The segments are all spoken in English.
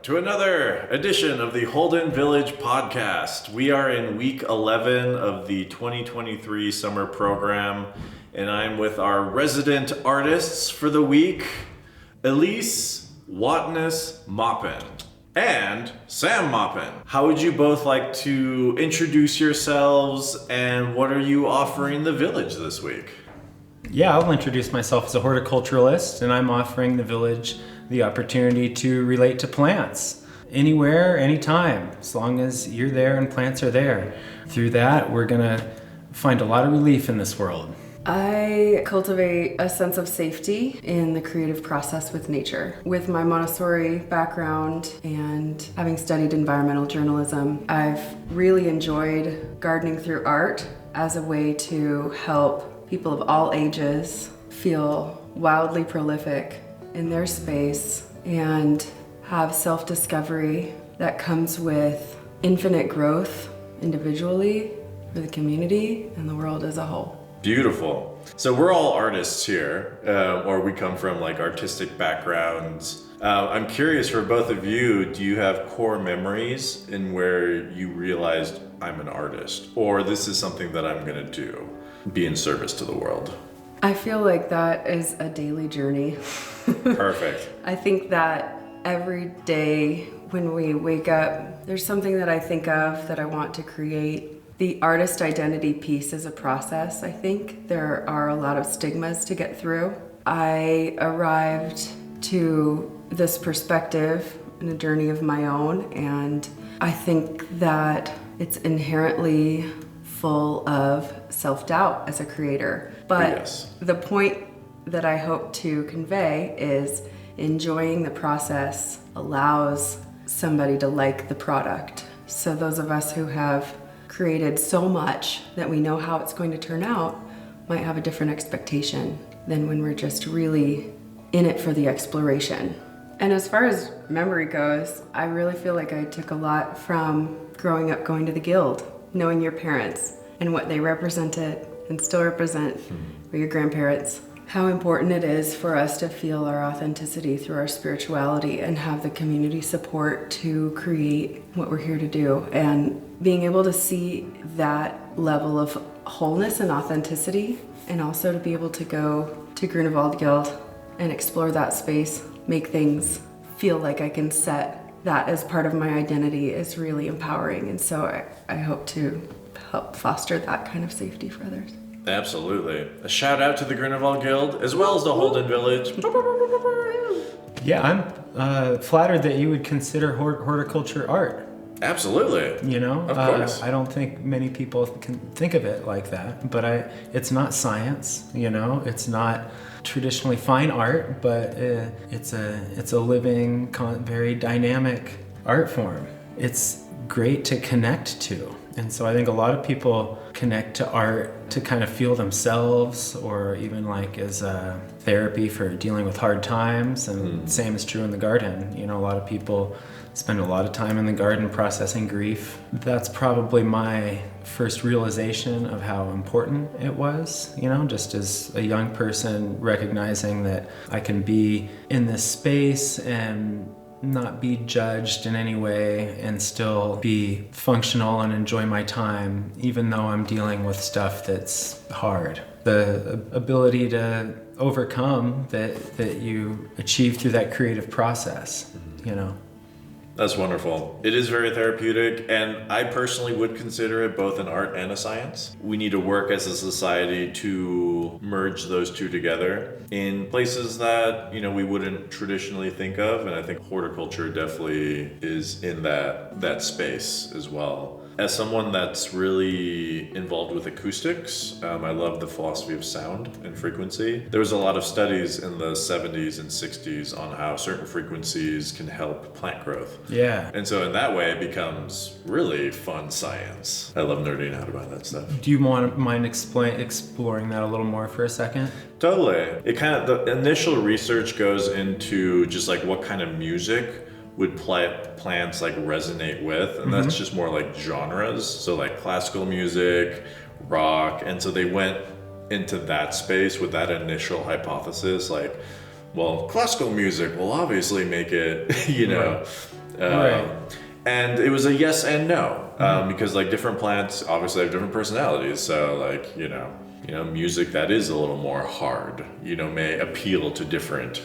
to another edition of the Holden Village podcast. We are in week 11 of the 2023 summer program, and I'm with our resident artists for the week, Elise, Maupin, and Sam Maupin. How would you both like to introduce yourselves, and what are you offering the village this week? Yeah, I'll introduce myself as a horticulturalist, and I'm offering the village the opportunity to relate to plants anywhere, anytime, as long as you're there and plants are there. Through that, we're gonna find a lot of relief in this world. I cultivate a sense of safety in the creative process with nature. With my Montessori background and having studied environmental journalism, I've really enjoyed gardening through art as a way to help people of all ages feel wildly prolific in their space and have self-discovery that comes with infinite growth individually, for the community, and the world as a whole. Beautiful. So we're all artists here, or we come from like artistic backgrounds. I'm curious for both of you, do you have core memories in where you realized I'm an artist, or this is something that I'm gonna do, be in service to the world? I feel like that is a daily journey. Perfect. I think that every day when we wake up, there's something that I think of that I want to create. The artist identity piece is a process, I think. There are a lot of stigmas to get through. I arrived to this perspective in a journey of my own, and I think that it's inherently full of self-doubt as a creator. But yes, the point that I hope to convey is enjoying the process allows somebody to like the product. So those of us who have created so much that we know how it's going to turn out might have a different expectation than when we're just really in it for the exploration. And as far as memory goes, I really feel like I took a lot from growing up going to the Guild, knowing your parents and what they represented and still represent for your grandparents. How important it is for us to feel our authenticity through our spirituality and have the community support to create what we're here to do. And being able to see that level of wholeness and authenticity, and also to be able to go to Grunewald Guild and explore that space, make things feel like I can set that as part of my identity, is really empowering. And so I hope to help foster that kind of safety for others. Absolutely. A shout out to the Grunewald Guild, as well as the Holden Village. Yeah, I'm flattered that you would consider horticulture art. Absolutely. You know, of course. I don't think many people can think of it like that, but it's not science, you know, it's not traditionally fine art, but it's a living, very dynamic art form. It's great to connect to. And so I think a lot of people connect to art to kind of feel themselves, or even like as a therapy for dealing with hard times. And same is true in the garden. You know, a lot of people spend a lot of time in the garden processing grief. That's probably my first realization of how important it was, you know, just as a young person, recognizing that I can be in this space and not be judged in any way and still be functional and enjoy my time, even though I'm dealing with stuff that's hard. The ability to overcome that you achieve through that creative process, you know. That's wonderful. It is very therapeutic, and I personally would consider it both an art and a science. We need to work as a society to merge those two together in places that, you know, we wouldn't traditionally think of, and I think horticulture definitely is in that space as well. As someone that's really involved with acoustics, I love the philosophy of sound and frequency. There was a lot of studies in the 70s and 60s on how certain frequencies can help plant growth. Yeah. And so in that way, it becomes really fun science. I love nerding out about that stuff. Do you mind exploring that a little more for a second? Totally. It kind of, the initial research goes into just like what kind of music would plants like resonate with, and that's just more like genres, so like classical music, rock, and so they went into that space with that initial hypothesis, like, well, classical music will obviously make it, you know, Right. And it was a yes and no, because like different plants obviously have different personalities. So like, music that is a little more hard, may appeal to different,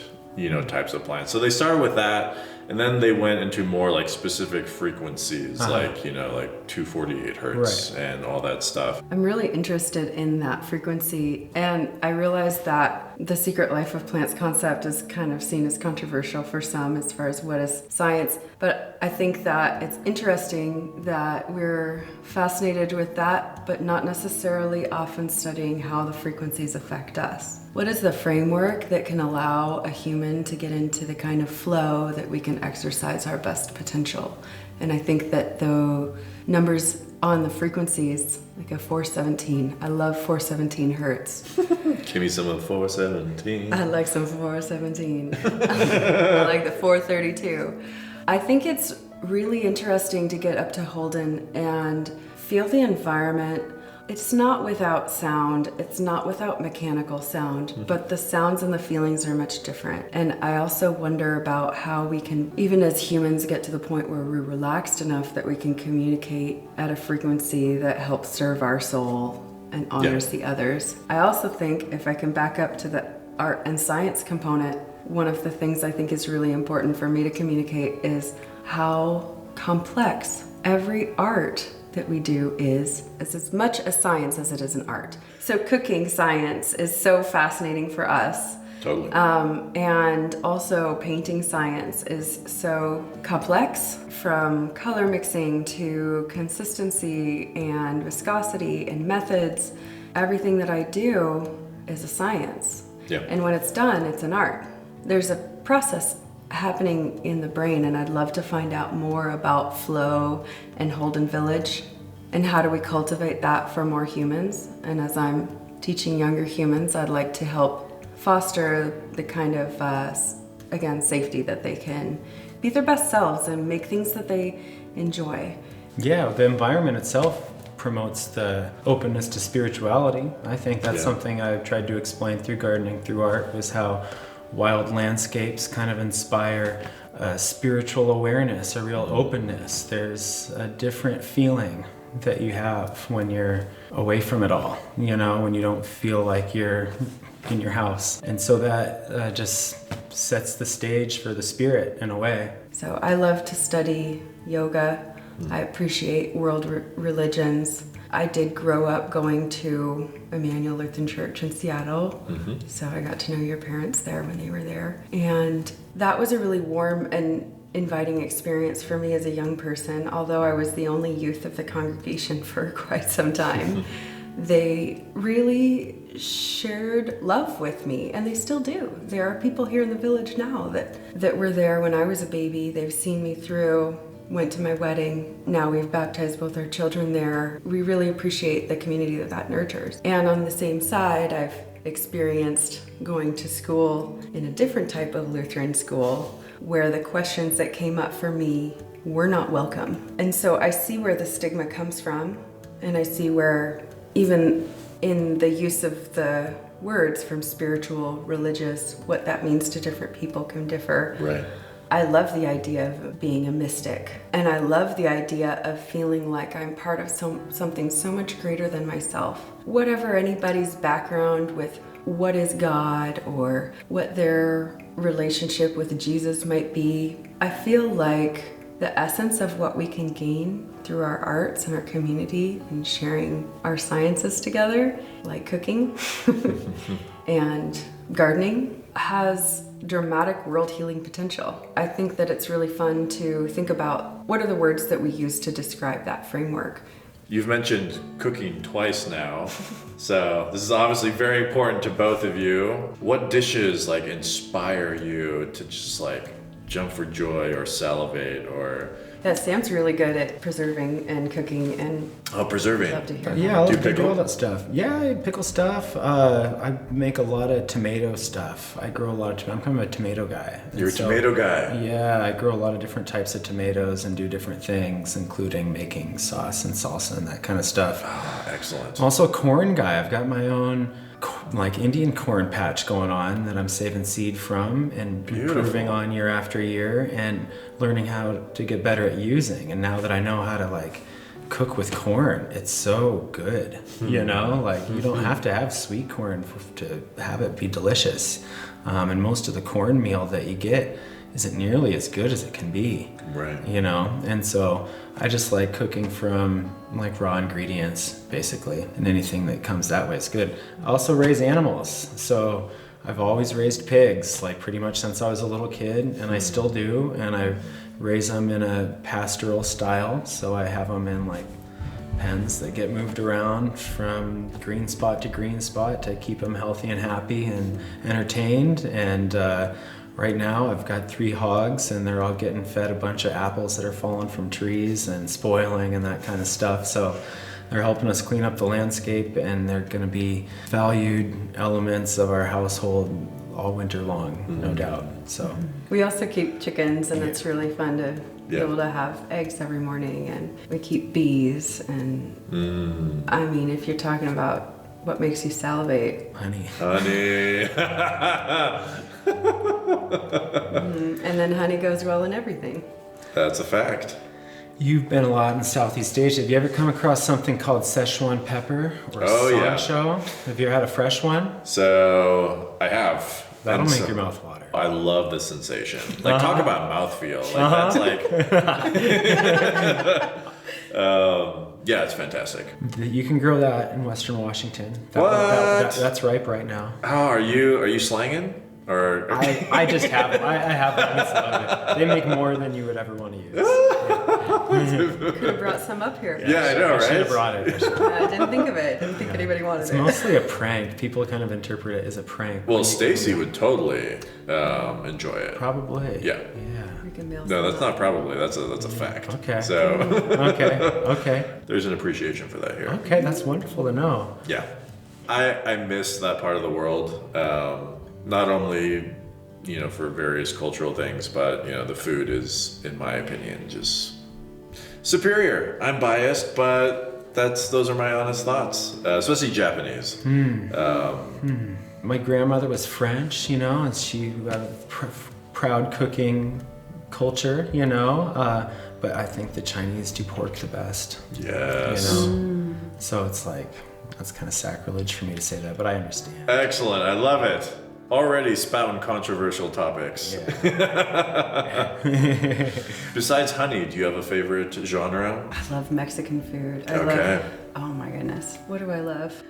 types of plants. So they started with that, and then they went into more like specific frequencies, like 248 hertz and all that stuff. I'm really interested in that frequency, and I realize that the secret life of plants concept is kind of seen as controversial for some as far as what is science, but I think that it's interesting that we're fascinated with that, but not necessarily often studying how the frequencies affect us. What is the framework that can allow a human to get into the kind of flow that we can exercise our best potential? And I think that the numbers on the frequencies, like a 417, I love 417 hertz. Give me some of 417. I like some 417. I like the 432. I think it's really interesting to get up to Holden and feel the environment. It's not without sound, it's not without mechanical sound, but the sounds and the feelings are much different. And I also wonder about how we can, even as humans, get to the point where we're relaxed enough that we can communicate at a frequency that helps serve our soul and honors the others. I also think, if I can back up to the art and science component, one of the things I think is really important for me to communicate is how complex every art that we do is. It's as much a science as it is an art. So cooking science is so fascinating for us. Totally. And also painting science is so complex, from color mixing to consistency and viscosity and methods. Everything that I do is a science. Yeah. And when it's done, it's an art. There's a process happening in the brain, and I'd love to find out more about flow and Holden Village and how do we cultivate that for more humans. And as I'm teaching younger humans, I'd like to help foster the kind of, again, safety that they can be their best selves and make things that they enjoy. Yeah, the environment itself promotes the openness to spirituality. I think that's something I've tried to explain through gardening, through art, is how wild landscapes kind of inspire a spiritual awareness, a real openness. There's a different feeling that you have when you're away from it all, when you don't feel like you're in your house. And so that just sets the stage for the spirit in a way. So I love to study yoga. I appreciate world religions. I did grow up going to Emmanuel Lutheran Church in Seattle, so I got to know your parents there when they were there. And that was a really warm and inviting experience for me as a young person. Although I was the only youth of the congregation for quite some time, they really shared love with me, and they still do. There are people here in the village now that were there when I was a baby. They've seen me through, went to my wedding. Now we've baptized both our children there. We really appreciate the community that nurtures. And on the same side, I've experienced going to school in a different type of Lutheran school where the questions that came up for me were not welcome. And so I see where the stigma comes from, and I see where even in the use of the words from spiritual, religious, what that means to different people can differ. Right. I love the idea of being a mystic, and I love the idea of feeling like I'm part of something so much greater than myself. Whatever anybody's background with what is God or what their relationship with Jesus might be, I feel like the essence of what we can gain through our arts and our community and sharing our sciences together, like cooking and gardening, has dramatic world healing potential. I think that it's really fun to think about what are the words that we use to describe that framework. You've mentioned cooking twice now, so this is obviously very important to both of you. What dishes inspire you to just jump for joy or salivate or... Yeah, Sam's really good at preserving and cooking and... Oh, preserving. Love to hear Yeah, I Do you love to do pickle? all that stuff. Yeah, I pickle stuff. I make a lot of tomato stuff. I grow a lot of I'm kind of a tomato guy. And You're a tomato guy. Yeah, I grow a lot of different types of tomatoes and do different things, including making sauce and salsa and that kind of stuff. Oh, excellent. Also corn guy. I've got my own like Indian corn patch going on that I'm saving seed from and improving on year after year and learning how to get better at using. And now that I know how to like cook with corn, it's so good, you know, like you don't have to have sweet corn to have it be delicious. And most of the cornmeal that you get isn't nearly as good as it can be, right? You know, and so I just like cooking from like raw ingredients basically, and anything that comes that way is good. I also raise animals, so I've always raised pigs, like pretty much since I was a little kid, and I still do, and I raise them in a pastoral style, so I have them in like pens that get moved around from green spot to green spot to keep them healthy and happy and entertained. And right now I've got 3 hogs, and they're all getting fed a bunch of apples that are falling from trees and spoiling and that kind of stuff. So they're helping us clean up the landscape, and they're going to be valued elements of our household all winter long, no doubt. So we also keep chickens, and it's really fun to be able to have eggs every morning, and we keep bees, and I mean, if you're talking about what makes you salivate, honey. And then honey goes well in everything. That's a fact. You've been a lot in Southeast Asia. Have you ever come across something called Szechuan pepper or sancho? Have you ever had a fresh one? So I have. That'll make your mouth water. I love the sensation. Like talk about mouthfeel. Like that's like yeah, it's fantastic. You can grow that in Western Washington. That's ripe right now. Oh, are you slanging? Or I just have them. I have them. They make more than you would ever want to use. Could have brought some up here. Yeah, I know, right? I should have brought it. I didn't think of it. Didn't think anybody wanted it's it. It's mostly a prank. People kind of interpret it as a prank. Well, Stacy would totally enjoy it. Probably. Yeah. No, that's not probably. That's a fact. Okay. So. Okay. There's an appreciation for that here. Okay, that's wonderful to know. Yeah, I miss that part of the world. Not only, you know, for various cultural things, but you know, the food is, in my opinion, just superior. I'm biased, but those are my honest thoughts, especially Japanese. My grandmother was French, you know, and she had a proud cooking culture, you know, but I think the Chinese do pork the best. Yes. You know? So it's like, that's kind of sacrilege for me to say that, but I understand. Excellent. I love it. Already spouting controversial topics. Yeah. Besides honey, do you have a favorite genre? I love Mexican food. Oh my goodness. What do I love?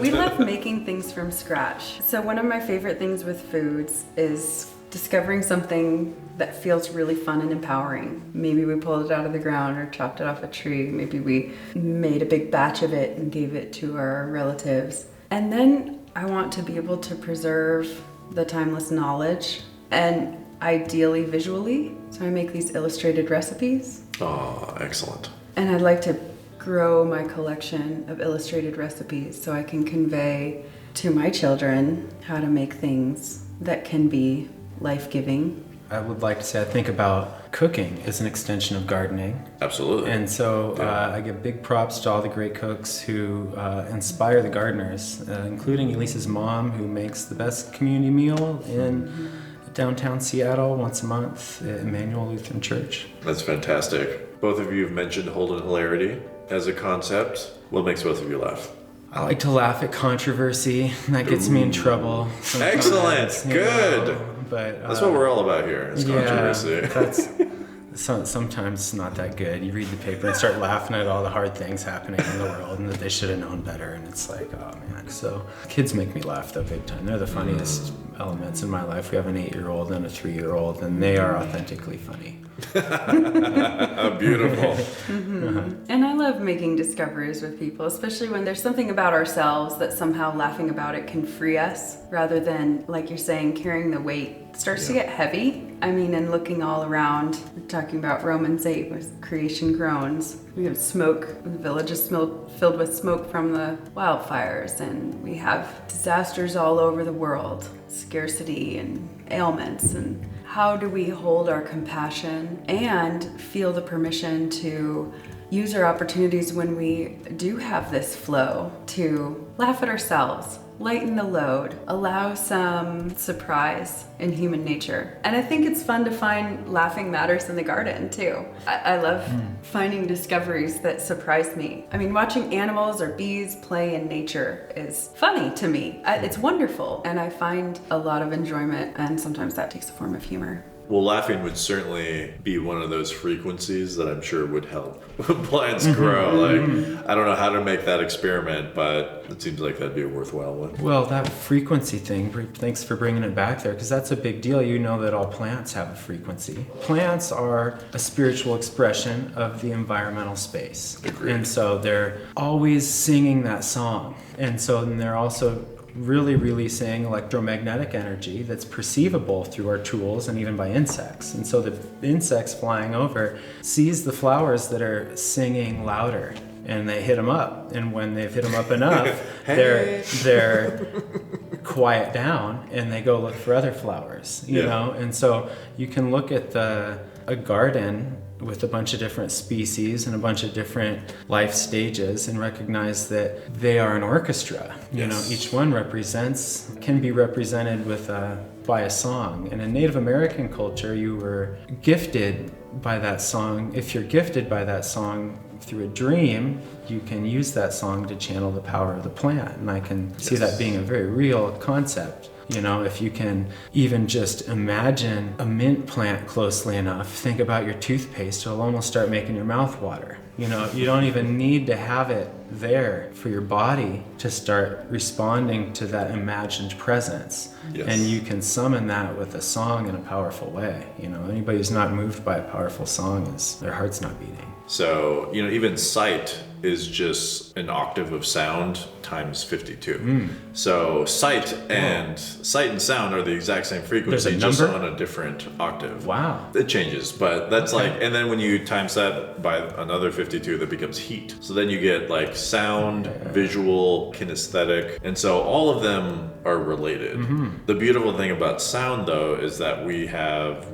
We love making things from scratch. So one of my favorite things with foods is discovering something that feels really fun and empowering. Maybe we pulled it out of the ground or chopped it off a tree. Maybe we made a big batch of it and gave it to our relatives. And then I want to be able to preserve the timeless knowledge, and ideally visually. So I make these illustrated recipes. Oh, excellent. And I'd like to grow my collection of illustrated recipes so I can convey to my children how to make things that can be life-giving. I would like to say I think about cooking as an extension of gardening. Absolutely. And so I give big props to all the great cooks who inspire the gardeners, including Elise's mom, who makes the best community meal in downtown Seattle once a month at Emmanuel Lutheran Church. That's fantastic. Both of you have mentioned Holden hilarity as a concept. What makes both of you laugh? I like to laugh at controversy. That gets me in trouble. Excellent. Good. Know, but that's what we're all about here, is controversy. Sometimes it's not that good. You read the paper and start laughing at all the hard things happening in the world and that they should have known better, and it's like, oh man. So kids make me laugh though big time. They're the funniest elements in my life. We have an 8-year-old and a 3-year-old, and they are authentically funny. Beautiful. And I love making discoveries with people, especially when there's something about ourselves that somehow laughing about it can free us, rather than, like you're saying, carrying the weight. It starts to get heavy. I mean, and looking all around, we're talking about Romans 8 with creation groans. We have smoke. The village is filled with smoke from the wildfires, and we have disasters all over the world, scarcity and ailments. And how do we hold our compassion and feel the permission to use our opportunities when we do have this flow to laugh at ourselves, lighten the load, allow some surprise in human nature. And I think it's fun to find laughing matters in the garden too. I love finding discoveries that surprise me. I mean, watching animals or bees play in nature is funny to me. It's wonderful. And I find a lot of enjoyment, and sometimes that takes the form of humor. Well, laughing would certainly be one of those frequencies that I'm sure would help plants grow. Like, I don't know how to make that experiment, but it seems like that'd be a worthwhile one. Well, that frequency thing, thanks for bringing it back there, because that's a big deal. You know that all plants have a frequency. Plants are a spiritual expression of the environmental space. Agreed. And so they're always singing that song. And so then they're also really releasing electromagnetic energy that's perceivable through our tools and even by insects. And so the insects flying over sees the flowers that are singing louder, and they hit them up. And when they've hit them up enough, they're quiet down, and they go look for other flowers, you know? And so you can look at a garden with a bunch of different species and a bunch of different life stages and recognize that they are an orchestra. You know, each one can be represented by a song. And in Native American culture, you were gifted by that song. If you're gifted by that song through a dream, you can use that song to channel the power of the plant. And I can see that being a very real concept. You know, if you can even just imagine a mint plant closely enough, think about your toothpaste, it'll almost start making your mouth water. You know, you don't even need to have it there for your body to start responding to that imagined presence. And you can summon that with a song in a powerful way. You know, anybody who's not moved by a powerful song their heart's not beating. So, you know, even sight is just an octave of sound times 52. So sight and sound are the exact same frequency, just on a different octave. Wow. It changes, but that's and then when you times that by another 52, that becomes heat. So then you get like sound, visual, kinesthetic, and so all of them are related. The beautiful thing about sound, though, is that we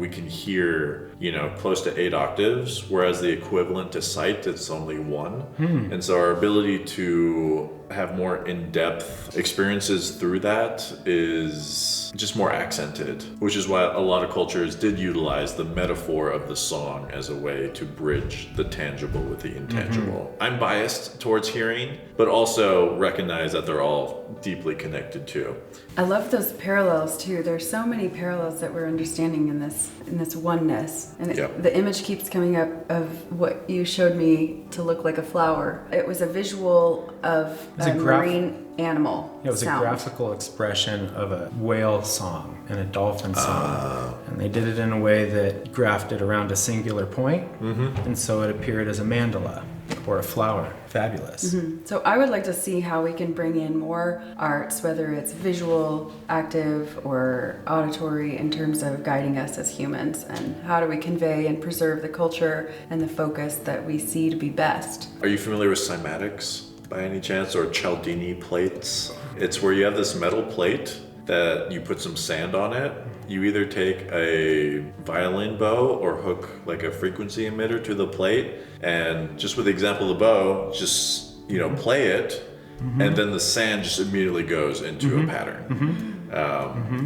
can hear, you know, close to 8 octaves, whereas the equivalent to sight, it's only 1. And so our ability to have more in-depth experiences through that is just more accented, which is why a lot of cultures did utilize the metaphor of the song as a way to bridge the tangible with the intangible. I'm biased towards hearing, but also recognize that they're all deeply connected too. I love those parallels too. There's so many parallels that we're understanding in this oneness. And the image keeps coming up of what you showed me to look like a flower. It was a visual of a marine animal. It was a graphical expression of a whale song and a dolphin song. And they did it in a way that graphed it around a singular point. And so it appeared as a mandala or a flower. Fabulous. So I would like to see how we can bring in more arts, whether it's visual, active, or auditory, in terms of guiding us as humans, and how do we convey and preserve the culture and the focus that we see to be best. Are you familiar with cymatics by any chance, or Cialdini plates? It's where you have this metal plate that you put some sand on it. You either take a violin bow or hook like a frequency emitter to the plate, and just with the example of the bow, just, you know, play it, and then the sand just immediately goes into a pattern.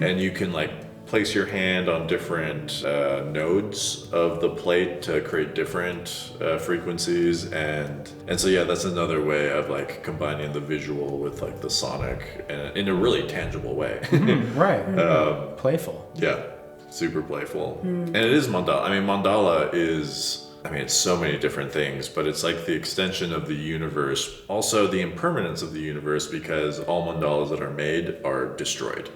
And you can like place your hand on different nodes of the plate to create different frequencies, and so that's another way of like combining the visual with like the sonic in a really tangible way. Playful. Super playful. And it is mandala. I mean, mandala is, it's so many different things, but it's like the extension of the universe, also the impermanence of the universe, because all mandalas that are made are destroyed.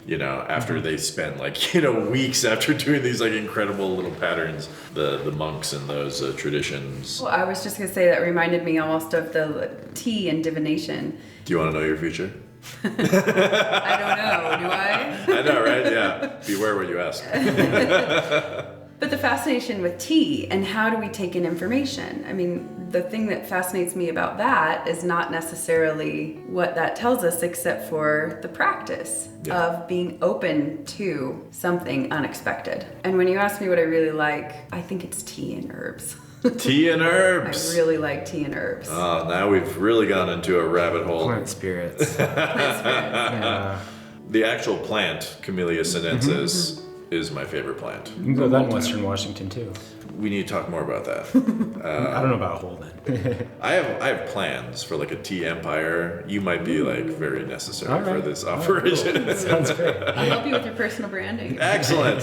You know, after they spend like, you know, weeks after doing these like incredible little patterns, the monks and those traditions. Well, I was just gonna say that reminded me almost of the tea and divination. Do you want to know your future? I don't know, do I? I know, right? Yeah. Beware what you ask. But the fascination with tea and how do we take in information? I mean, the thing that fascinates me about that is not necessarily what that tells us, except for the practice of being open to something unexpected. And when you ask me what I really like, I think it's tea and herbs. Tea and herbs. I really like tea and herbs. Oh, now we've really gone into a rabbit hole. Plant spirits. Yeah. The actual plant, Camellia sinensis, is my favorite plant. You can grow that in Western Washington too. We need to talk more about that. I don't know about Holland. I have plans for like a tea empire. You might be like very necessary for this operation. Sounds great. I'll help you with your personal branding. Excellent.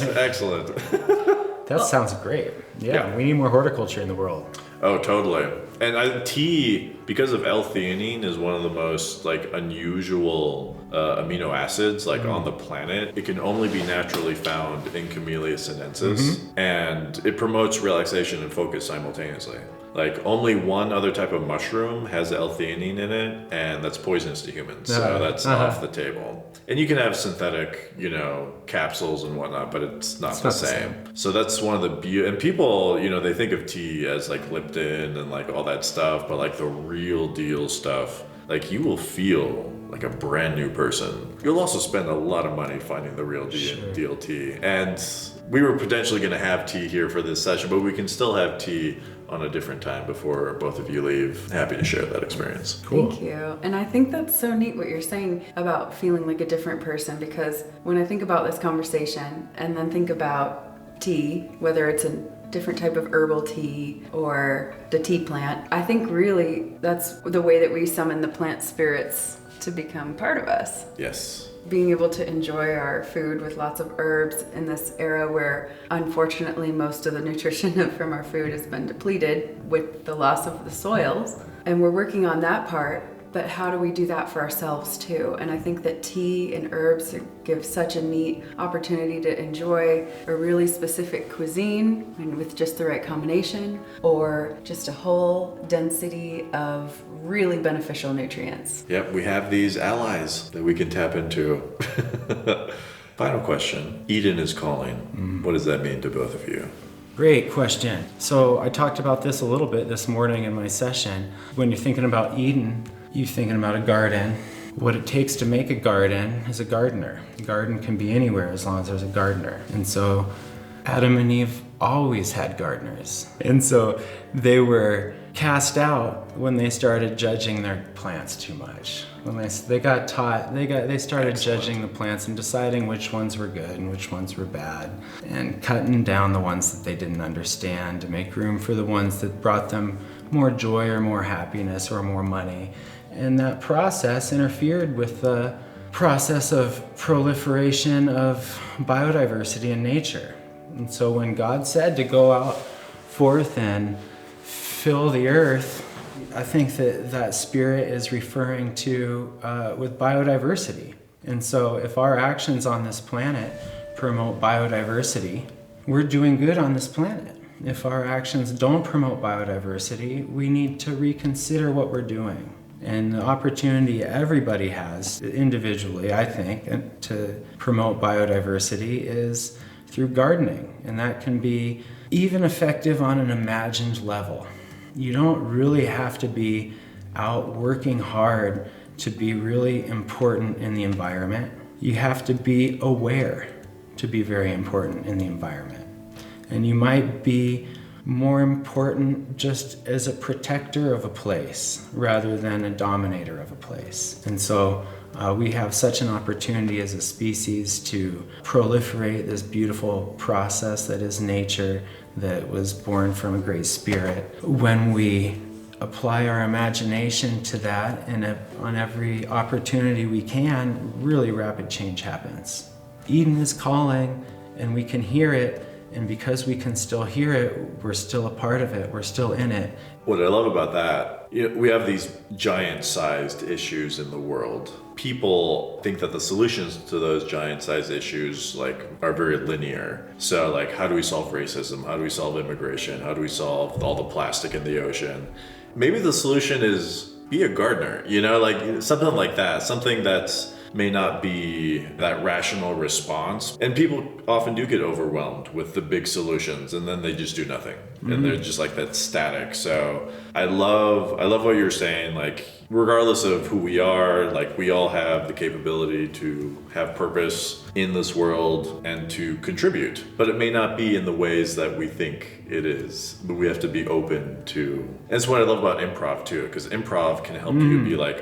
That sounds great. Yeah, we need more horticulture in the world. Oh, totally. And tea, because of L-theanine, is one of the most like unusual amino acids like on the planet. It can only be naturally found in Camellia sinensis, and it promotes relaxation and focus simultaneously. Like only one other type of mushroom has L-theanine in it, and that's poisonous to humans. So that's off the table. And you can have synthetic, capsules and whatnot, but it's not the same. So that's one of the and people, they think of tea as like Lipton and like all that stuff, but like the real deal stuff, like you will feel like a brand new person. You'll also spend a lot of money finding the real deal tea. And we were potentially going to have tea here for this session, but we can still have tea on a different time before both of you leave. Happy to share that experience. Cool. Thank you. And I think that's so neat what you're saying about feeling like a different person, because when I think about this conversation and then think about tea, whether it's a different type of herbal tea or the tea plant, I think really that's the way that we summon the plant spirits to become part of us. Yes. Being able to enjoy our food with lots of herbs in this era where unfortunately most of the nutrition from our food has been depleted with the loss of the soils. And we're working on that part, but how do we do that for ourselves too? And I think that tea and herbs give such a neat opportunity to enjoy a really specific cuisine and with just the right combination, or just a whole density of really beneficial nutrients. Yep, we have these allies that we can tap into. Final question. Eden is calling. What does that mean to both of you? Great question. So I talked about this a little bit this morning in my session. When you're thinking about Eden, you're thinking about a garden. What it takes to make a garden is a gardener. A garden can be anywhere as long as there's a gardener. And so Adam and Eve always had gardeners. And so they were cast out when they started judging their plants too much. When they got taught, they started judging the plants and deciding which ones were good and which ones were bad, and cutting down the ones that they didn't understand to make room for the ones that brought them more joy or more happiness or more money. And that process interfered with the process of proliferation of biodiversity in nature. And so when God said to go out forth and fill the earth, I think that spirit is referring to with biodiversity. And so if our actions on this planet promote biodiversity, we're doing good on this planet. If our actions don't promote biodiversity, we need to reconsider what we're doing. And the opportunity everybody has individually, I think, to promote biodiversity is through gardening. And that can be even effective on an imagined level. You don't really have to be out working hard to be really important in the environment. You have to be aware to be very important in the environment. And you might be more important just as a protector of a place rather than a dominator of a place. And so we have such an opportunity as a species to proliferate this beautiful process that is nature, that was born from a great spirit. When we apply our imagination to that and on every opportunity we can, really rapid change happens. Eden is calling and we can hear it, and because we can still hear it, we're still a part of it, we're still in it. What I love about that, we have these giant-sized issues in the world. People think that the solutions to those giant-sized issues are very linear. So how do we solve racism? How do we solve immigration? How do we solve all the plastic in the ocean? Maybe the solution is be a gardener, something like that, something that's may not be that rational response. And people often do get overwhelmed with the big solutions and then they just do nothing. and they're just like that static. So I love what you're saying. Like, regardless of who we are, like, we all have the capability to have purpose in this world and to contribute, but it may not be in the ways that we think it is, but we have to be open to. And that's what I love about improv too, because improv can help you be like,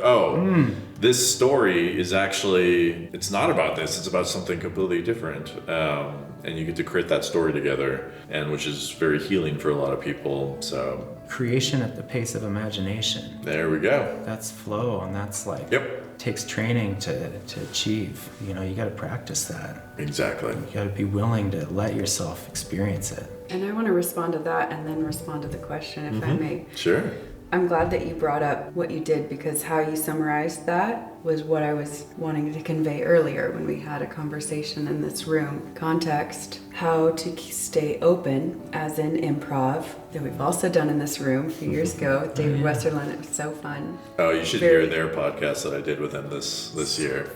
this story is actually, it's not about this, it's about something completely different. And you get to create that story together, and which is very healing for a lot of people. So Creation at the pace of imagination. there we go. That's flow, and that's like, takes training to achieve. You know, you got to practice that. Exactly. You got to be willing to let yourself experience it. And I want to respond to that and then respond to the question, if I may. Sure. I'm glad that you brought up what you did, because how you summarized that was what I was wanting to convey earlier when we had a conversation in this room. Context, how to stay open, as in improv, that we've also done in this room a few years ago with David Westerlund. It was so fun. Oh, you should hear their podcast that I did with them this year.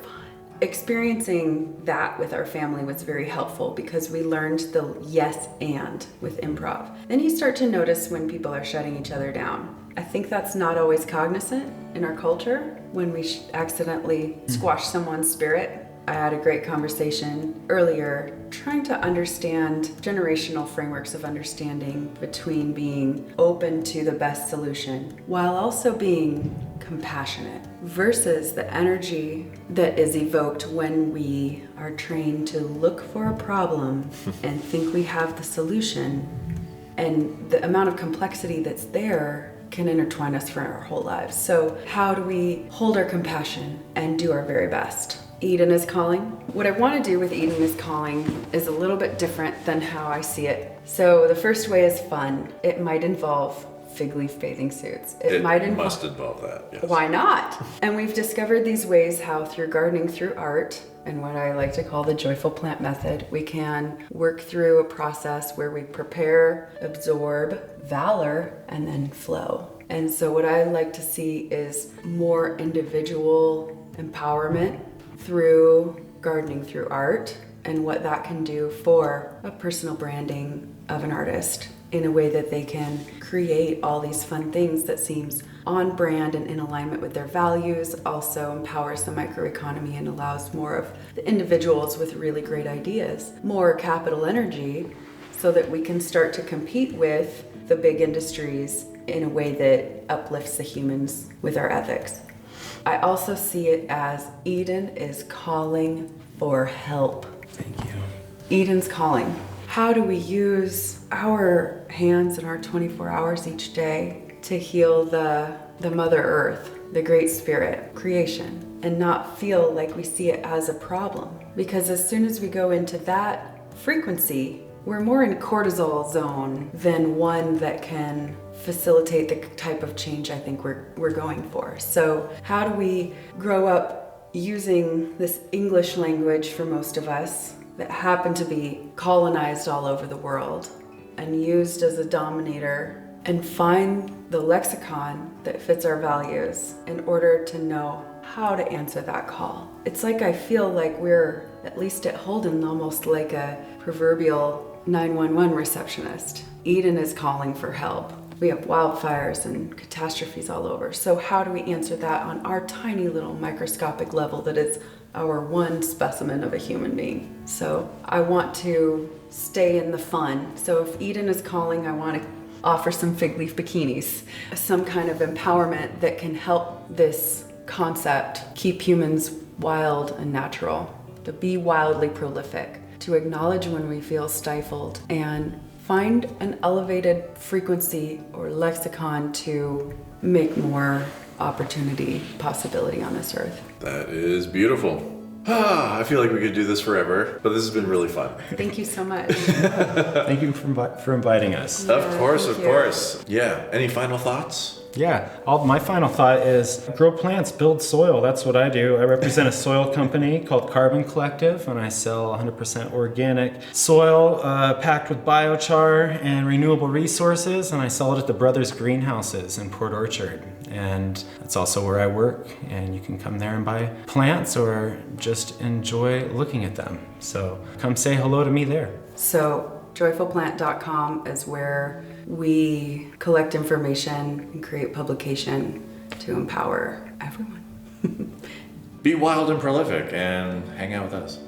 Experiencing that with our family was very helpful, because we learned the yes and with improv. Then you start to notice when people are shutting each other down. I think that's not always cognizant in our culture when we accidentally squash someone's spirit. I had a great conversation earlier trying to understand generational frameworks of understanding between being open to the best solution while also being compassionate versus the energy that is evoked when we are trained to look for a problem and think we have the solution, and the amount of complexity that's there can intertwine us for our whole lives. So how do we hold our compassion and do our very best? Eden is calling. What I want to do with Eden is calling is a little bit different than how I see it. So the first way is fun. It might involve fig leaf bathing suits. It must involve that, yes. Why not? And we've discovered these ways how through gardening, through art, and what I like to call the joyful plant method, we can work through a process where we prepare, absorb, valor, and then flow. And so what I like to see is more individual empowerment through gardening, through art, and what that can do for a personal branding of an artist in a way that they can create all these fun things that seems on brand and in alignment with their values, also empowers the microeconomy and allows more of the individuals with really great ideas, more capital energy, so that we can start to compete with the big industries in a way that uplifts the humans with our ethics. I also see it as Eden is calling for help. Thank you. Eden's calling. How do we use our hands and our 24 hours each day to heal the Mother Earth, the Great Spirit, creation, and not feel like we see it as a problem? Because as soon as we go into that frequency, we're more in cortisol zone than one that can facilitate the type of change I think we're going for. So how do we grow up using this English language for most of us that happen to be colonized all over the world and used as a dominator, and find the lexicon that fits our values in order to know how to answer that call? It's like I feel like we're, at least at Holden, almost like a proverbial 911 receptionist. Eden is calling for help. We have wildfires and catastrophes all over. So how do we answer that on our tiny little microscopic level that is our one specimen of a human being? So I want to stay in the fun. So if Eden is calling, I want to offer some fig leaf bikinis, some kind of empowerment that can help this concept keep humans wild and natural, to be wildly prolific, to acknowledge when we feel stifled, and find an elevated frequency or lexicon to make more opportunity, possibility on this earth. That is beautiful. I feel like we could do this forever, but this has been really fun. Thank you so much. Thank you for inviting us. Of course. Yeah. Any final thoughts? Yeah, my final thought is grow plants, build soil. That's what I do. I represent a soil company called Carbon Collective, and I sell 100% organic soil packed with biochar and renewable resources, and I sell it at the Brothers Greenhouses in Port Orchard. And that's also where I work, and you can come there and buy plants or just enjoy looking at them. So come say hello to me there. So joyfulplant.com is where we collect information and create publication to empower everyone. Be wild and prolific and hang out with us.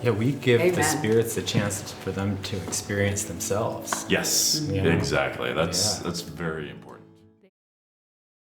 Yeah, we give the Amen. spirits a chance for them to experience themselves. Yes, Yeah. exactly. That's very important.